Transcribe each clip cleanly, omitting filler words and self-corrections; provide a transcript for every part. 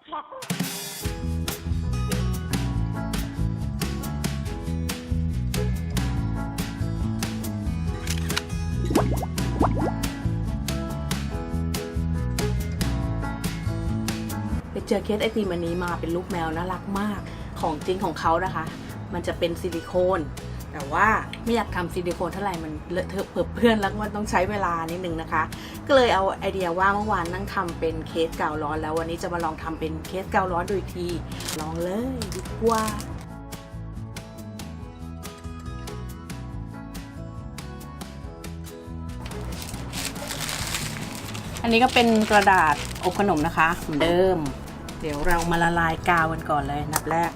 ไปเจอเคสไอติมอันนี้มาเป็นรูปแมวน่ารักมากของจริงของเขานะคะ มันจะเป็นซิลิโคนแต่ว่าไม่อยากทำซิลิโคนเท่าไหร่มันเลอะเทอะเปื้อนแล้วมันต้องใช้เวลานิดนึงนะคะก็เลยเอาไอเดียว่าเมื่อวานนั่งทำเป็นเคสกาวร้อนแล้ววันนี้จะมาลองทำเป็นเคสกาวร้อนดูอีกทีลองเลยดีกว่าอันนี้ก็เป็นกระดาษอบขนมนะคะเหมือนเดิมเดี๋ยวเรามาละลายกาวกันก่อนเลยนับแรก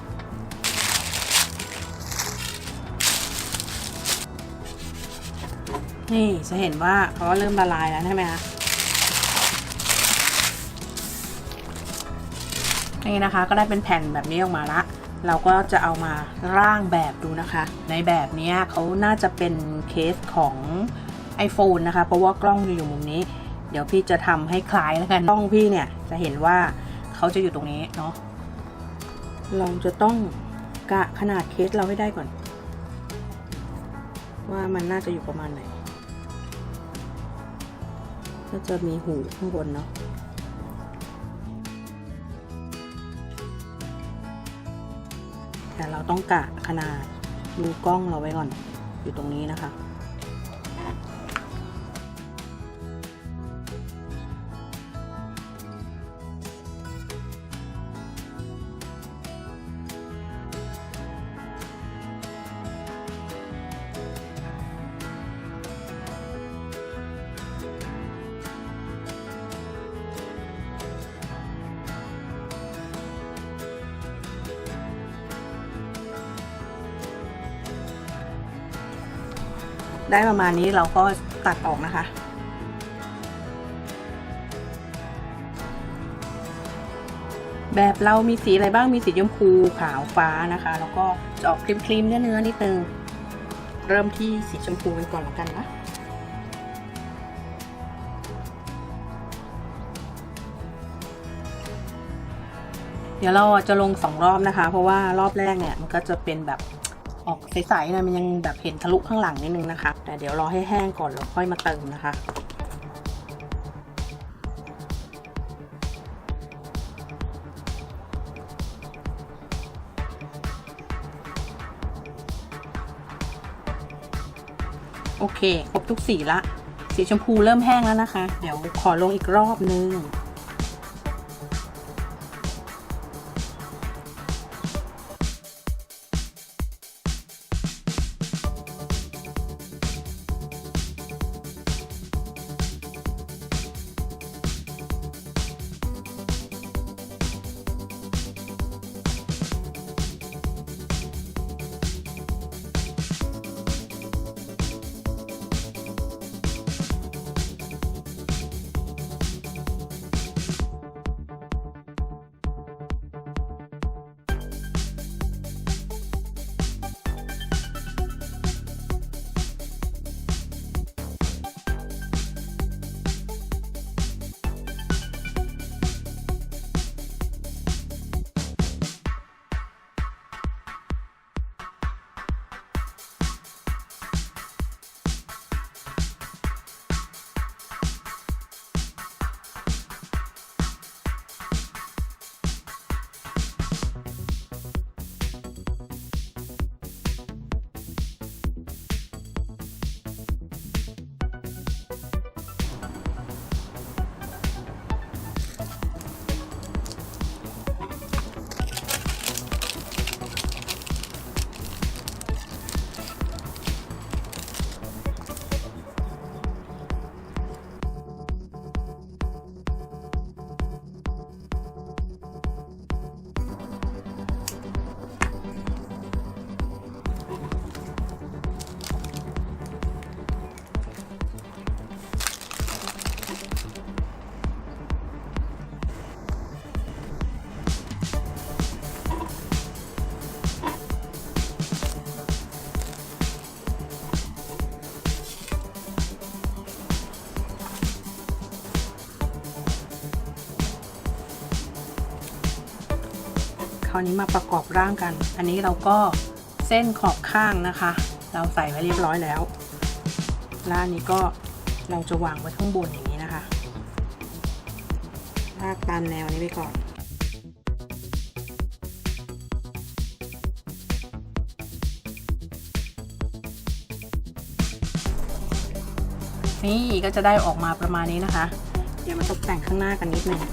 นี่จะเห็นว่าเขาเริ่มละลายแล้วใช่ไหมคะนี่นะคะก็ได้เป็นแผ่นแบบนี้ออกมาละเราก็จะเอามาร่างแบบดูนะคะในแบบนี้เขาน่าจะเป็นเคสของ iPhone นะคะเพราะว่ากล้องอยู่มุมนี้เดี๋ยวพี่จะทำให้คล้ายแล้วกันกล้องพี่เนี่ยจะเห็นว่าเขาจะอยู่ตรงนี้เนาะเราจะต้องกะขนาดเคสเราให้ได้ก่อนว่ามันน่าจะอยู่ประมาณไหนก็จะมีหูข้างบนเนาะแต่เราต้องกะขนาดดูกล้องเราไว้ก่อนอยู่ตรงนี้นะคะได้ประมาณนี้เราก็ตัดออกนะคะแบบเรามีสีอะไรบ้างมีสีชมพูขาวฟ้านะคะแล้วก็จะออกครีมๆเนื้อนิดนึงเริ่มที่สีชมพูกันก่อนแล้วกันนะเดี๋ยวเราจะลง2 รอบนะคะเพราะว่ารอบแรกเนี่ยมันก็จะเป็นแบบออกใสๆนะมันยังแบบเห็นทะลุข้างหลังนิดนึงนะคะแต่เดี๋ยวรอให้แห้งก่อนแล้วค่อยมาเติมนะคะโอเคครบทุกสีละสีชมพูเริ่มแห้งแล้วนะคะเดี๋ยวขอลงอีกรอบนึง คราวนี้มาประกอบร่างกัน อันนี้เราก็เส้นขอบข้างนะคะ เราใส่ไว้เรียบร้อยแล้วแล้วอันนี้ก็เราจะวางไว้ข้างบนอย่างนี้นะคะลากตามแนวนี้ไปก่อนนี่ก็จะได้ออกมาประมาณนี้นะคะ เดี๋ยวมาตกแต่งข้างหน้ากันนิดนึง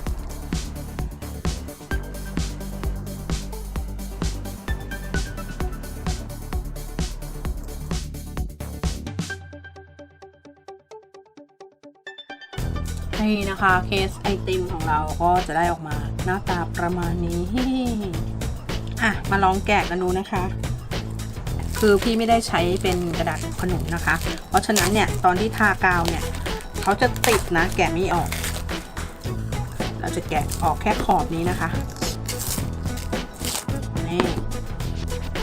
นี่นะคะเคสไอติมของเราก็จะได้ออกมาหน้าตาประมาณนี้อ่ะมาลองแกะกันดูนะคะคือพี่ไม่ได้ใช้เป็นกระดาษขนมนะคะเพราะฉะนั้นเนี่ยตอนที่ทากาวเนี่ยเขาจะติดนะแกะไม่ออกเราจะแกะออกแค่ขอบนี้นะคะนี่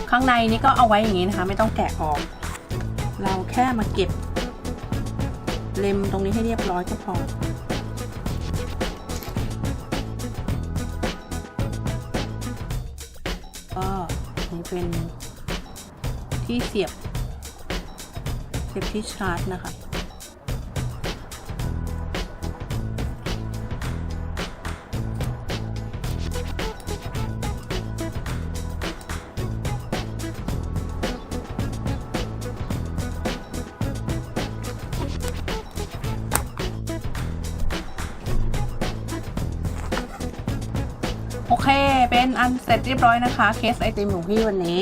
ข้างในนี้ก็เอาไว้อย่างนี้นะคะไม่ต้องแกะออกเราแค่มาเก็บเล็มตรงนี้ให้เรียบร้อยก็พอก็นี่เป็นที่เสียบที่ชาร์จนะคะโอเคเป็นอันเสร็จเรียบร้อยนะคะเคสไอติมของพี่วันนี้